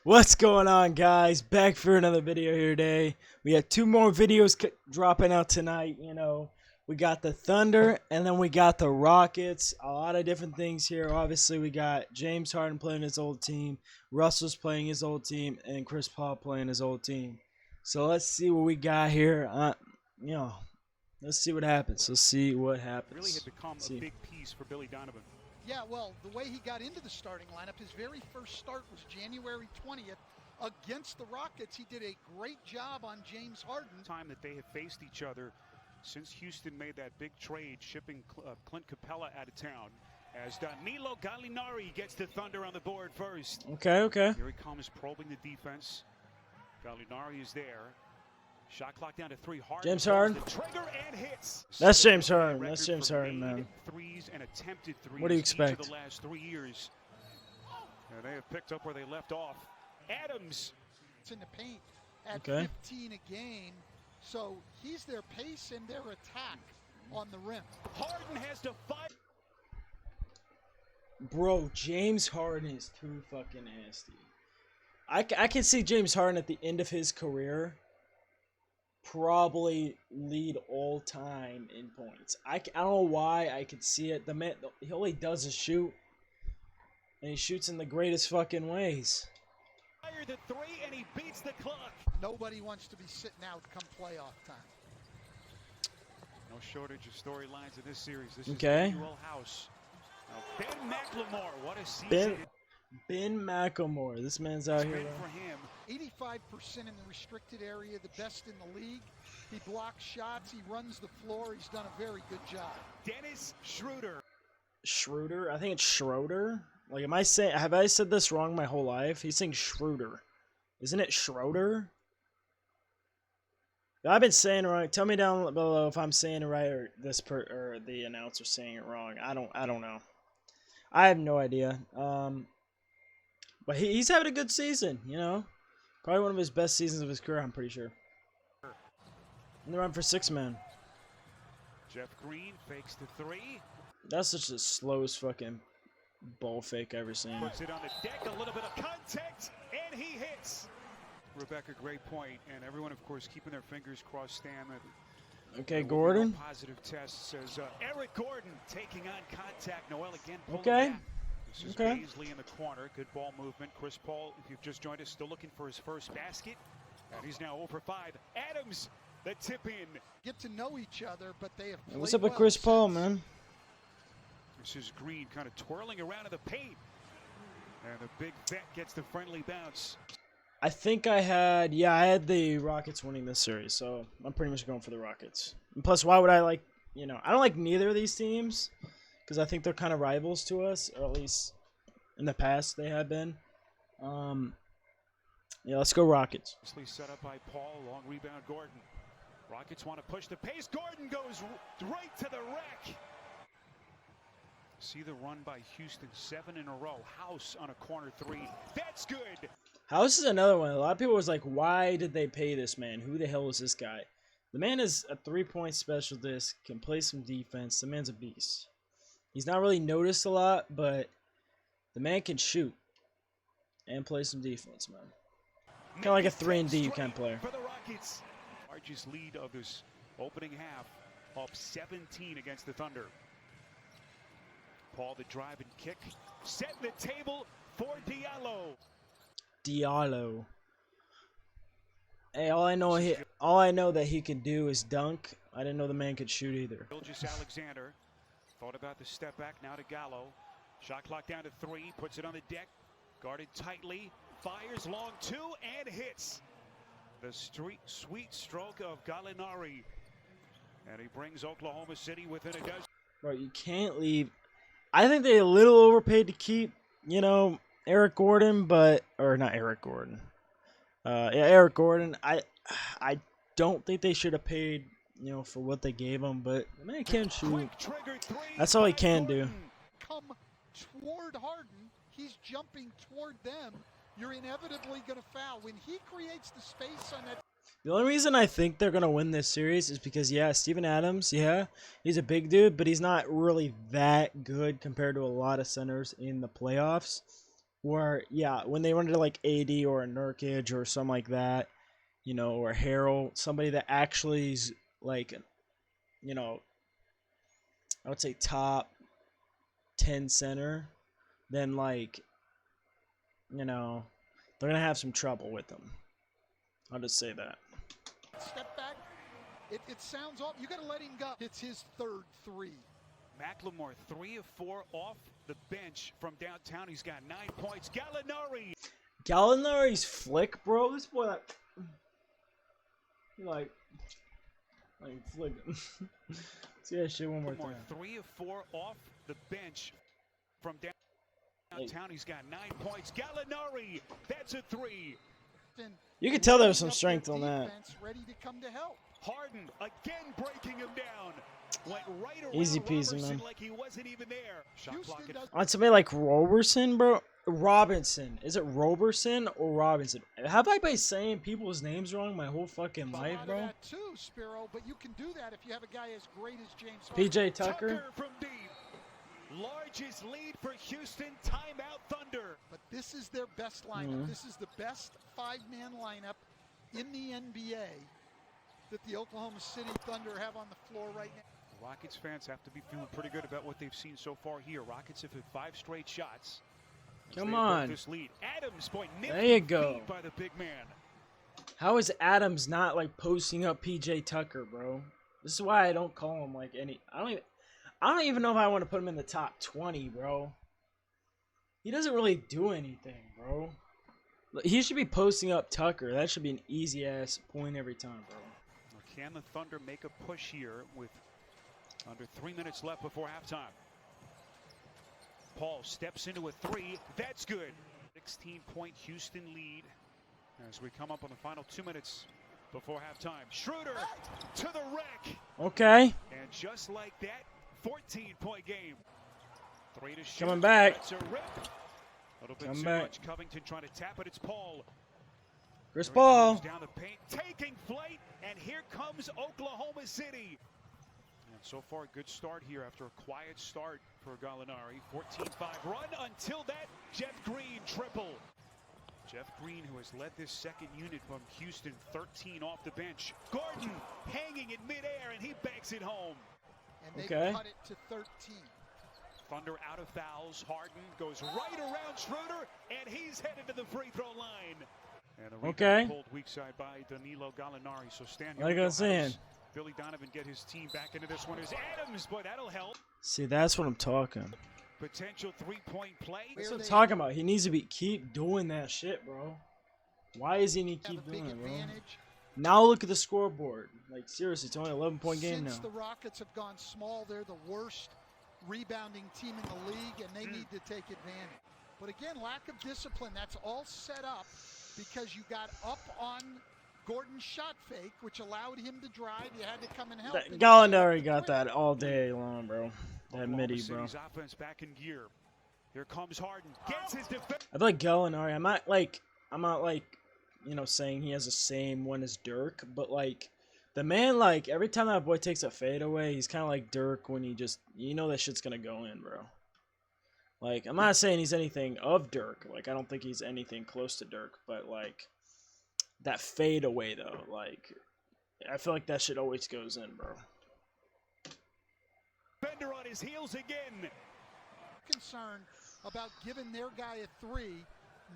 What's going on, guys? Back for another video here today. We have two more videos dropping out tonight. We got the Thunder and then we got the Rockets. A lot of different things here. Obviously, we got James Harden playing his old team, Russell's playing his old team, and Chris Paul playing his old team. So let's see what we got here. Let's see what happens. Let's see what happens. Really had become a big piece for Billy Donovan. Yeah, well, the way he got into the starting lineup, his very first start was January 20th against the Rockets. He did a great job on James Harden. Time that they have faced each other since Houston made that big trade, shipping Clint Capella out of town. As Danilo Gallinari gets the Thunder on the board first. Okay. Here he comes, probing the defense. Gallinari is there. Shot clock down to 3. Harden. James Harden. The trigger and hits. That's James Harden. That's James Harden, man. Threes and attempted threes. What do you expect? Each of the last 3 years. And they have picked up where they left off. Adams. It's in the paint at 15 a game. So he's their pace and their attack on the rim. Harden has to fight. Bro, James Harden is too fucking nasty. I can see James Harden at the end of his career probably lead all time in points. I don't know why I could see it. The man, all he does is shoot, and he shoots in the greatest fucking ways. Fire the 3 and he beats the clock. Nobody wants to be sitting out come playoff time. No shortage of storylines in this series. This Okay. is Manuel House. Now, Ben McLemore, what a season. Ben McLemore, this man's out here. For him. 85% in the restricted area, the best in the league. He blocks shots, he runs the floor, he's done a very good job. Dennis Schroeder. Schroeder? I think it's Schroeder. Like, have I said this wrong my whole life? He's saying Schroeder. Isn't it Schroeder? I've been saying it right. Tell me down below if I'm saying it right or or the announcer saying it wrong. I don't know. I have no idea. But he's having a good season, Probably one of his best seasons of his career, I'm pretty sure. In the run for 6-man. Jeff Green fakes the 3. That's such the slowest fucking ball fake I've ever seen. Puts it on the deck, a little bit of contact, and he hits. Rebecca, great point, and everyone, of course, keeping their fingers crossed. Stan. Okay, Gordon. Positive test says Eric Gordon taking on contact. Noel again. Okay. This is Paisley in the corner. Good ball movement. Chris Paul, if you've just joined us, still looking for his first basket. And he's now 0 for 5. Adams, the tip in. Get to know each other, but they have played What's up with Chris Paul, man? This is Green kind of twirling around in the paint. And the big vet gets the friendly bounce. I think I had the Rockets winning this series, so I'm pretty much going for the Rockets. And plus, why would I I don't like neither of these teams, because I think they're kind of rivals to us, or at least in the past they have been. Yeah, let's go Rockets. Set up by Paul, long rebound Gordon. Rockets want to push the pace. Gordon goes right to the rack. See the run by Houston, 7 in a row. House on a corner 3. That's good. House is another one. A lot of people was like, why did they pay this man? Who the hell is this guy? The man is a 3-point specialist, can play some defense. The man's a beast. He's not really noticed a lot, but the man can shoot and play some defense, man. Kind of like a 3-and-D kind of player. For the Rockets. Largest lead of this opening half, up 17 against the Thunder. Paul the drive and kick. Set the table for Diallo. Hey, all I know that he can do is dunk. I didn't know the man could shoot either. Gilgeous Alexander thought about the step back, now to Gallo. Shot clock down to 3, puts it on the deck, guarded tightly, fires long 2 and hits. The sweet stroke of Gallinari, and he brings Oklahoma City within a dozen. Bro, you can't leave. I think they a little overpaid to keep, Eric Gordon, or not Eric Gordon. Eric Gordon. I don't think they should have paid, for what they gave him, but the man can shoot. That's all he can do. Come toward Harden, he's jumping toward them. You're inevitably going to foul. When he creates the space on that. The only reason I think they're going to win this series is because, Steven Adams, he's a big dude, but he's not really that good compared to a lot of centers in the playoffs. Where, yeah, when they run to like AD or a Nurkic or something like that, you know, or Harrell, somebody that actually is like, you know, I would say top 10 center, then like, you know, they're gonna have some trouble with them. I'll just say that. Step back. It sounds off. You got to let him go. It's his third three. McLemore 3 of 4 off the bench from downtown. He's got 9 points. Gallinari. Gallinari's flick, bro. This boy like flicking. See that shit one more time. 3 of 4 off the bench from downtown. He's got 9 points. Gallinari. That's a 3. You can tell there's some strength on that. Ready to come to help. Harden again breaking him down. Went right around Easy peasy, Robertson man. like he wasn't even there. Shot clock at On somebody like Roberson, bro. Robinson. Is it Roberson or Robinson? Have I been saying people's names wrong my whole fucking life, bro? That too, Spiro, but you can do that if you have a guy as great as James Harden. PJ Tucker. from deep. Largest lead for Houston. Timeout Thunder. But this is their best lineup. This is the best 5-man lineup in the NBA that the Oklahoma City Thunder have on the floor right now. Rockets fans have to be feeling pretty good about what they've seen so far here. Rockets have hit 5 straight shots. Come on. This lead. Adams point. There you go. By the big man. How is Adams not like posting up PJ Tucker, bro? This is why I don't call him like any. I don't even know if I want to put him in the top 20, bro. He doesn't really do anything, bro. He should be posting up Tucker. That should be an easy ass point every time, bro. Can the Thunder make a push here with under 3 minutes left before halftime? Paul steps into a 3. That's good. 16-point Houston lead as we come up on the final 2 minutes before halftime. Schroeder to the rack. Okay. And just like that, 14-point game. 3 to shoot. Coming back. That's a rip. A little bit Come too back. much. Covington trying to tap it. It's Paul. Chris Paul. Down the paint, taking flight, and here comes Oklahoma City. And so far, a good start here after a quiet start for Gallinari. 14-5 run until that Jeff Green triple. Jeff Green, who has led this second unit from Houston, 13 off the bench. Gordon hanging in midair, and he banks it home. And they cut it to 13. Thunder out of fouls. Harden goes right around Schroeder, and he's headed to the free throw line. And a rebound pulled weak side by Danilo Gallinari. So stand here. Like I was saying. Billy Donovan get his team back into this one. There's Adams, boy, that'll help. See, that's what I'm talking. Potential 3-point play. That's what I'm talking about. He needs to keep doing that shit, bro. Why is he need to keep doing it, bro? Now look at the scoreboard. Like, seriously, it's only an 11-point game now. Since the Rockets have gone small, they're the worst rebounding team in the league, and they need to take advantage. But again, lack of discipline. That's all set up because you got up on Gordon's shot fake, which allowed him to drive. You had to come and help. Gallinari got that all day long, bro. That midi, bro. Offense back in gear. Here comes Harden. Gets his defense. I feel like Gallinari. I'm not like, you know, saying he has the same one as Dirk, but like, the man, like, every time that boy takes a fadeaway, he's kind of like Dirk when he just, you know, that shit's gonna go in, bro. Like, I'm not saying he's anything of Dirk. Like, I don't think he's anything close to Dirk, but like, that fadeaway though, like, I feel like that shit always goes in, bro. Bender on his heels again. Concerned about giving their guy a 3.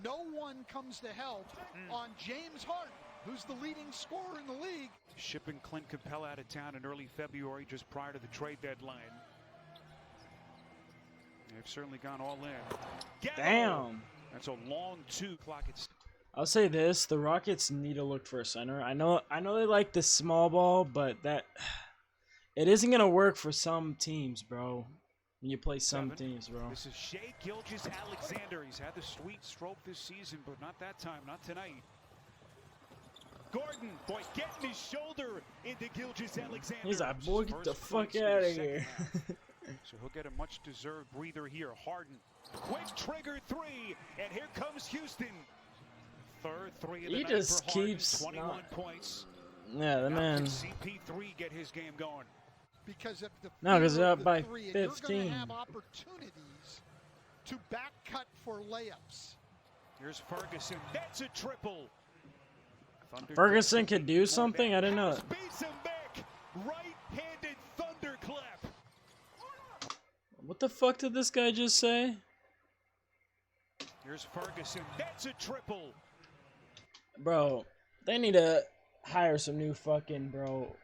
No one comes to help on James Harden, who's the leading scorer in the league. Shipping Clint Capella out of town in early February, just prior to the trade deadline. They've certainly gone all in. Damn. That's a long 2 clock. I'll say this: the Rockets need to look for a center. I know they like the small ball, but it isn't gonna work for some teams, bro. When you play some teams, bro. This is Shai Gilgeous-Alexander. He's had the sweet stroke this season, but not that time, not tonight. Gordon, boy, getting his shoulder into Gilgeous-Alexander. He's like, boy, get the fuck out of here. So he'll get a much-deserved breather here. Harden, quick trigger 3, and here comes Houston. Third 3 of the he night just for Harden, keeps 21 points. Yeah, the man. CP3 get his game going. Because of the because they're up by 3, 15. You're going to have opportunities to back cut for layups. Here's Ferguson. That's a triple. Thunder Ferguson could do something? I didn't know. House beats him back. Right-handed thunderclap. What the fuck did this guy just say? Here's Ferguson. That's a triple. Bro, they need to hire some new fucking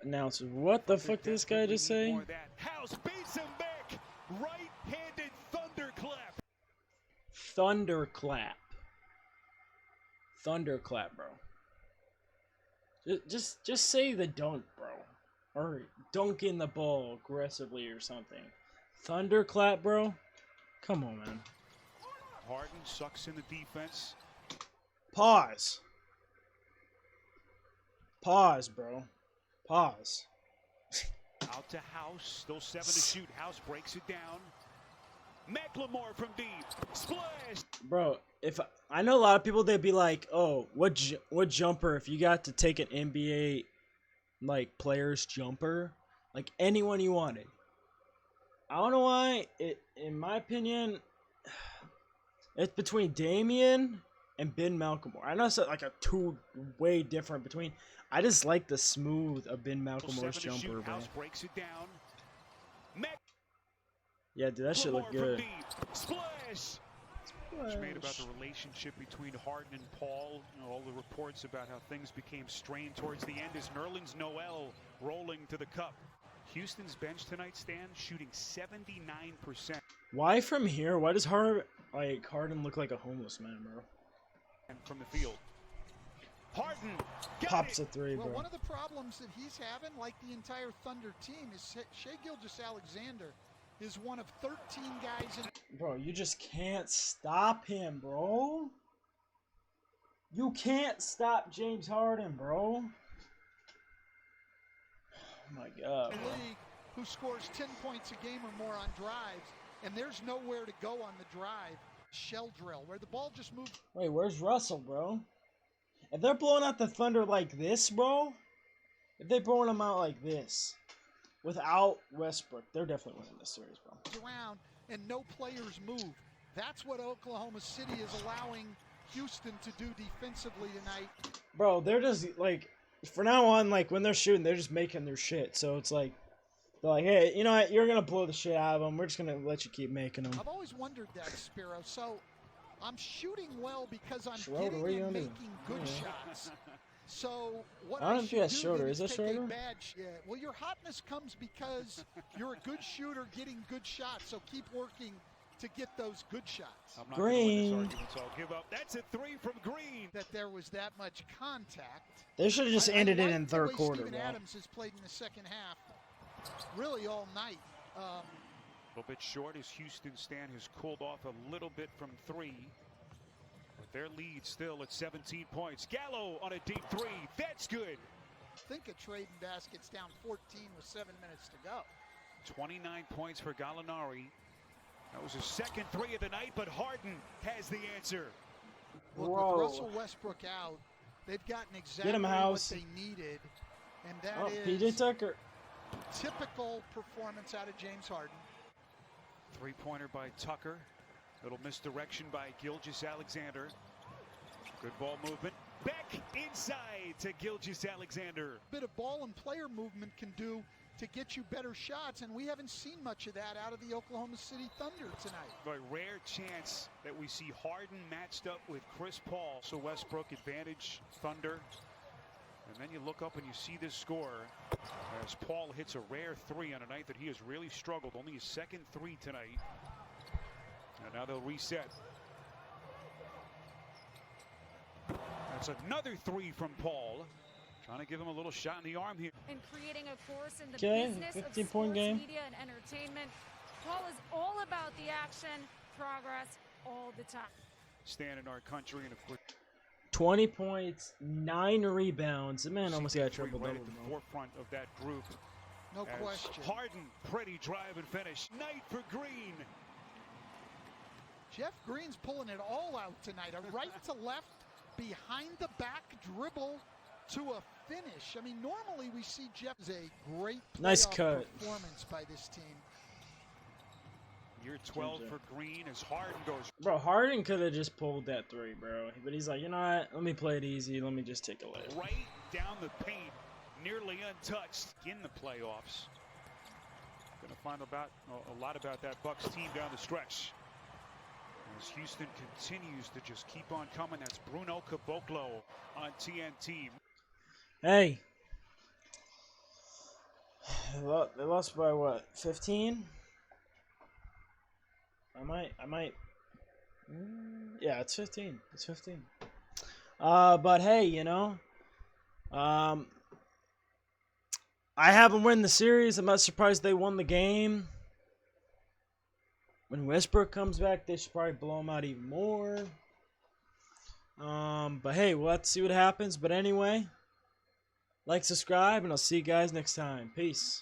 announcers. What the fuck did this guy just say? More of that. House beats him back. Right-handed thunderclap. Thunderclap. Thunderclap, bro. Just say the dunk, bro. Or dunk in the ball aggressively or something. Thunderclap, bro? Come on, man. Harden sucks in the defense. Pause. Pause, bro. Pause. Out to House. Still 7 to shoot. House breaks it down. McLemore from deep. Splash. Bro, if I know a lot of people, they'd be like, "Oh, what jumper? If you got to take an NBA like player's jumper, like anyone you wanted." I don't know why. In my opinion, it's between Damian and Ben McLemore. I know it's like a two way different between. I just like the smooth of Ben McLemore's jumper, bro. House breaks it down. Yeah, dude, that shit look good. Splash. Much made about the relationship between Harden and Paul. You know, all the reports about how things became strained towards the end as Nerlens Noel rolling to the cup. Houston's bench tonight, Stan, shooting 79%. Why from here? Why does Harden look like a homeless man, bro? And from the field. Harden pops a three, bro. Well, one of the problems that he's having, like the entire Thunder team, is Shai Gilgeous-Alexander is one of 13 guys in. Bro, you just can't stop him, bro. You can't stop James Harden, bro. Oh my God. In the league who scores 10 points a game or more on drives, and there's nowhere to go on the drive. Shell drill, where the ball just moves. Wait, where's Russell, bro? If they're blowing out the Thunder like this, bro, if they're blowing them out like this, without Westbrook, they're definitely winning this series, bro. Around and no players move. That's what Oklahoma City is allowing Houston to do defensively tonight. Bro, they're just like, for now on, like when they're shooting, they're just making their shit. So it's like, they're like, hey, you know what? You're gonna blow the shit out of them. We're just gonna let you keep making them. I've always wondered that, Spiro. So I'm shooting well because I'm Schroeder, getting what are you and gonna do? making good shots. So what I don't know if should you got do Schroeder. then Is that take a Schroeder? bad well, your hotness comes because you're a good shooter getting good shots. So keep working to get those good shots. I'm not Green. Gonna win this argument, so I'll give up. That's a three from Green. That there was that much contact. They should have just ended it in third the way quarter, Steven bro. Adams has played in the second half, really all night. A little bit short as Houston Stan has cooled off a little bit from three. But their lead still at 17 points. Gallo on a deep three. That's good. Think of trading baskets down 14 with 7 minutes to go. 29 points for Gallinari. That was his second three of the night, but Harden has the answer. Look, Whoa. with Russell Westbrook out, they've gotten exactly him, what House. they needed, and that Oh, is PJ Tucker. typical performance out of James Harden. Three-pointer by Tucker. Little misdirection by Gilgeous-Alexander. Good ball movement. Back inside to Gilgeous-Alexander. Bit of ball and player movement can do to get you better shots, and we haven't seen much of that out of the Oklahoma City Thunder tonight. A rare chance that we see Harden matched up with Chris Paul. So Westbrook advantage Thunder. And then you look up and you see this score as Paul hits a rare three on a night that he has really struggled. Only his second three tonight. And now they'll reset. That's another three from Paul. Trying to give him a little shot in the arm here. And creating a course in the Okay, business of 15-point sports game. media and entertainment. Paul is all about the action, progress, all the time. Stand in our country, and of course 20 points, 9 rebounds. The man almost got a CP3 triple-double, right at the bro. forefront of that group. No As question. Harden, pretty drive and finish. Night for Green. Jeff Green's pulling it all out tonight. A right to left, behind the back dribble to a finish. I mean, normally we see Jeff as a great Nice playoff cut. performance by this team. Year 12 for Green as Harden goes. Bro, Harden could have just pulled that three, bro. But he's like, you know what? Let me play it easy. Let me just take a layup. Right down the paint, nearly untouched in the playoffs. Going to find a lot about that Bucks team down the stretch. As Houston continues to just keep on coming. That's Bruno Caboclo on TNT. Hey. They lost by what? 15? I might. Yeah, it's 15. It's 15. But hey, you know, I have them win the series. I'm not surprised they won the game. When Westbrook comes back, they should probably blow him out even more. But hey, we'll have to see what happens. But anyway, like, subscribe, and I'll see you guys next time. Peace.